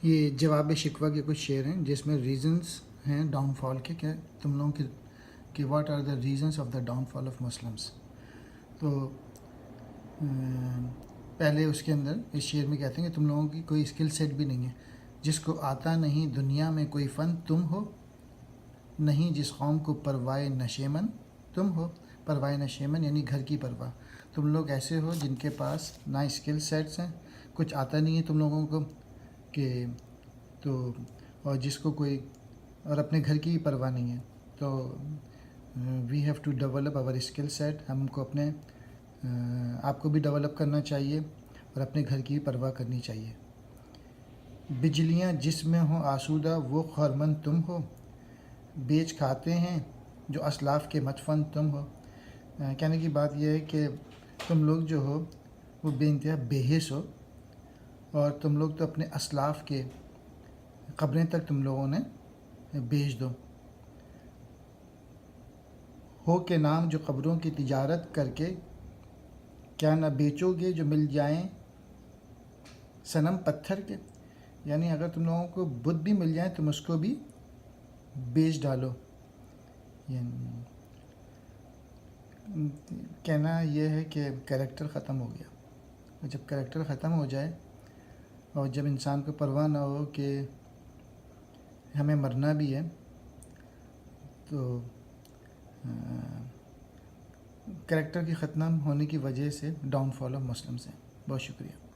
یہ جواب شکوہ کے کچھ شعر ہیں جس میں ریزنز ہیں ڈاؤن فال کے، کہ تم لوگوں کے کہ what are the reasons of the downfall of آف مسلمس. تو پہلے اس کے اندر اس شعر میں کہتے ہیں کہ تم لوگوں کی کوئی اسکل سیٹ بھی نہیں ہے، جس کو آتا نہیں دنیا میں کوئی فن تم ہو، نہیں جس قوم کو پروائے نشیمن تم ہو. پروائے نشیمن یعنی گھر کی پرواہ. تم لوگ ایسے ہو جن کے پاس نہ اسکل سیٹس ہیں، کچھ آتا نہیں ہے تم لوگوں کو کہ تو اور جس کو کوئی اور اپنے گھر کی ہی پرواہ نہیں ہے. تو we have to develop our skill set. ہم کو اپنے آپ کو بھی ڈیولپ کرنا چاہیے اور اپنے گھر کی بھی پرواہ کرنی چاہیے. بجلیاں جس میں ہوں آسودہ وہ خورمند تم ہو، بیچ کھاتے ہیں جو اسلاف کے مدفن تم ہو. کہنے کی بات یہ ہے کہ تم لوگ جو ہو وہ بے انتہا بے حس ہو، اور تم لوگ تو اپنے اسلاف کے قبریں تک تم لوگوں نے بیچ دو. ہو کے نام جو قبروں کی تجارت کر کے، کیا نہ بیچو گے جو مل جائیں صنم پتھر کے. یعنی اگر تم لوگوں کو بت بھی مل جائیں تم اس کو بھی بیچ ڈالو. یعنی کہنا یہ ہے کہ کریکٹر ختم ہو گیا، اور جب کریکٹر ختم ہو جائے اور جب انسان کو پرواہ نہ ہو کہ ہمیں مرنا بھی ہے، تو کریکٹر کی ختم ہونے کی وجہ سے ڈاؤن فال آف مسلمس ہے. بہت شکریہ.